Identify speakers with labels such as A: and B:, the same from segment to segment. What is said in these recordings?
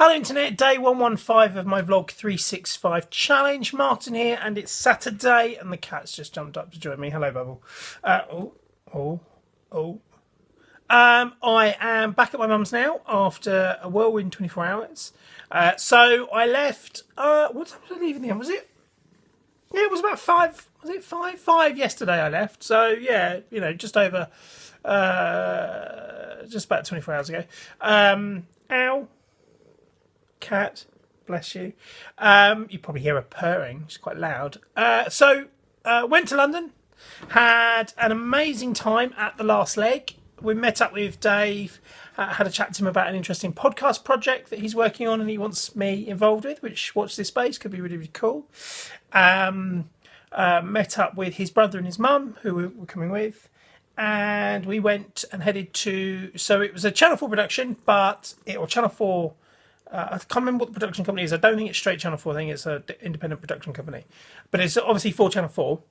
A: Hello Internet, day 115 of my vlog 365 challenge. Martin here, and it's Saturday, and the cat's just jumped up to join me. Hello, Bubble. I am back at my mum's now after a whirlwind 24 hours. So I left, what time did I leave in the end? Was it? Yeah, it was about 5. Was it 5? 5 yesterday I left. So yeah, you know, just over, just about 24 hours ago. Ow. Cat, bless you. You probably hear her purring. She's quite loud. So went to London, had an amazing time at the last leg. We met up with Dave, had a chat to him about an interesting podcast project that he's working on and he wants me involved with, which, watch this space, could be really, really cool. Met up with his brother and his mum, who were coming with, and we went and headed to, so it was a Channel 4 production, or Channel 4, I can't remember what the production company is. I don't think it's straight Channel 4. I think it's an independent production company. But it's obviously for Channel 4.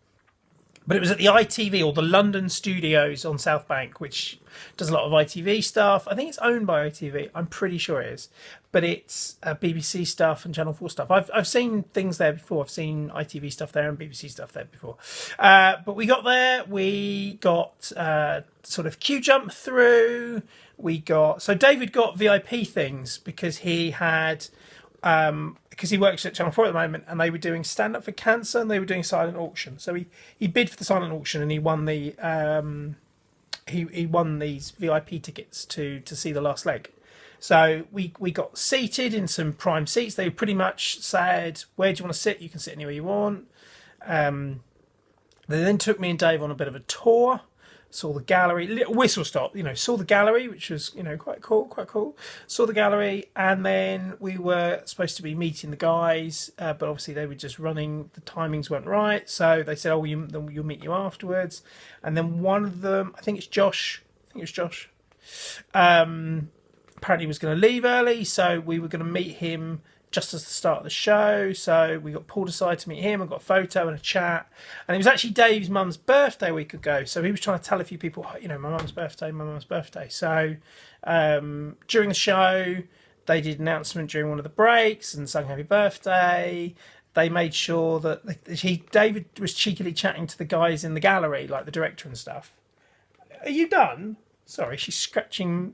A: But it was at the ITV, or the London Studios on South Bank, which does a lot of ITV stuff. I think it's owned by ITV. I'm pretty sure it is. But it's BBC stuff and Channel 4 stuff. I've seen things there before. I've seen ITV stuff there and BBC stuff there before. But we got there. We got sort of queue jump through. So David got VIP things because he had... because he works at Channel 4 at the moment, and they were doing Stand Up for Cancer, and they were doing silent auction. So he bid for the silent auction, and he won the he won these VIP tickets to see the last leg. So we got seated in some prime seats. They pretty much said, "Where do you want to sit? You can sit anywhere you want." They then took me and Dave on a bit of a tour. Saw the gallery, little whistle stop, saw the gallery, which was, quite cool. Saw the gallery, and then we were supposed to be meeting the guys, but obviously they were just running, the timings weren't right, so they said, you'll meet you afterwards. And then one of them, I think it's Josh, apparently was going to leave early, so we were going to meet him just as the start of the show. So we got pulled aside to meet him and got a photo and a chat. And it was actually Dave's mum's birthday a week ago. So he was trying to tell a few people, my mum's birthday. So during the show, they did an announcement during one of the breaks and sung happy birthday. They made sure that David was cheekily chatting to the guys in the gallery, like the director and stuff. Are you done? Sorry, she's scratching.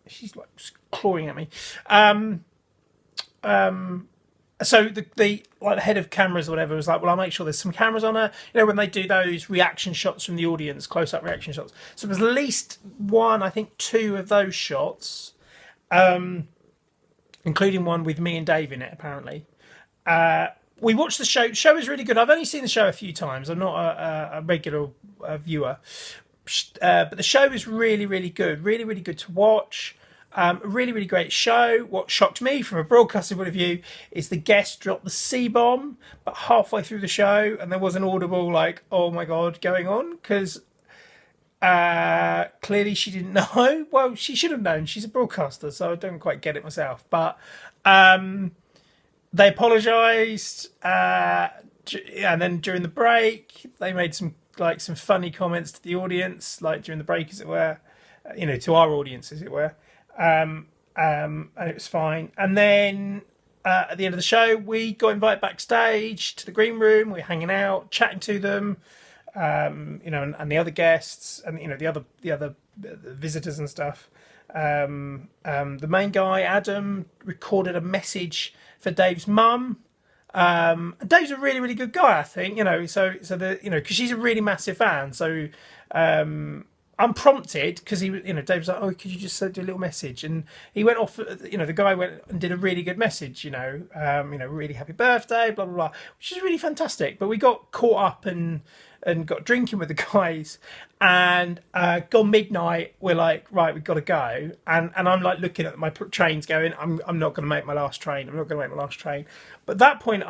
A: She's like clawing at me. So the head of cameras or whatever was like, well, I'll make sure there's some cameras on her. When they do those reaction shots from the audience, close-up reaction shots. So there's at least one, I think 2 of those shots, including one with me and Dave in it, apparently. We watched the show. The show is really good. I've only seen the show a few times. I'm not a regular viewer. But the show is really, really good. Really, really good to watch. Really, really great show. What shocked me from a broadcasting point of view is the guest dropped the C-bomb, but halfway through the show, and there was an audible, like, oh my God, going on, because clearly she didn't know. Well, she should have known. She's a broadcaster, so I don't quite get it myself. But they apologised, and then during the break, they made some funny comments to the audience, like during the break, as it were, to our audience, as it were. And it was fine. And then at the end of the show, we got invited backstage to the green room. We were hanging out, chatting to them, and the other guests, and the other visitors and stuff. The main guy, Adam, recorded a message for Dave's mum. Dave's a really, really good guy, I think. Because she's a really massive fan. So. Unprompted, because he, Dave was like, "Oh, could you just do a little message?" And he went off. The guy went and did a really good message. Really happy birthday, blah blah blah, which is really fantastic. But we got caught up and got drinking with the guys, and gone midnight. We're like, right, we've got to go. And I'm like looking at my trains, going, I'm not going to make my last train. But at that point,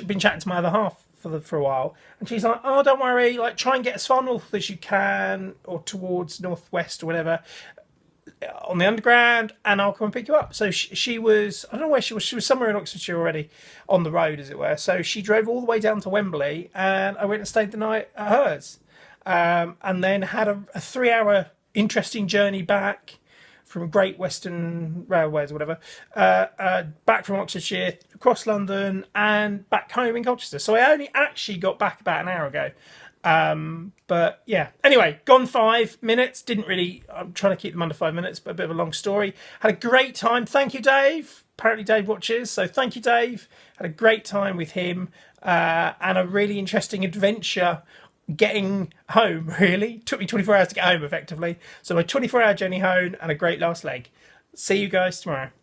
A: been chatting to my other half for a while, and she's like, "Oh, don't worry, try and get as far north as you can, or towards northwest or whatever, on the underground, and I'll come and pick you up." So she was, I don't know where she was somewhere in Oxfordshire already, on the road, as it were. So she drove all the way down to Wembley, and I went and stayed the night at hers, and then had a 3-hour interesting journey back from Great Western Railways or whatever, back from Oxfordshire, across London, and back home in Colchester. So I only actually got back about an hour ago. But yeah, anyway, gone 5 minutes. Didn't really, I'm trying to keep them under 5 minutes, but a bit of a long story. Had a great time. Thank you, Dave. Apparently Dave watches, so thank you, Dave. Had a great time with him, and a really interesting adventure getting home. Really took me 24 hours to get home effectively, so my 24-hour journey home and a great last leg. See you guys tomorrow.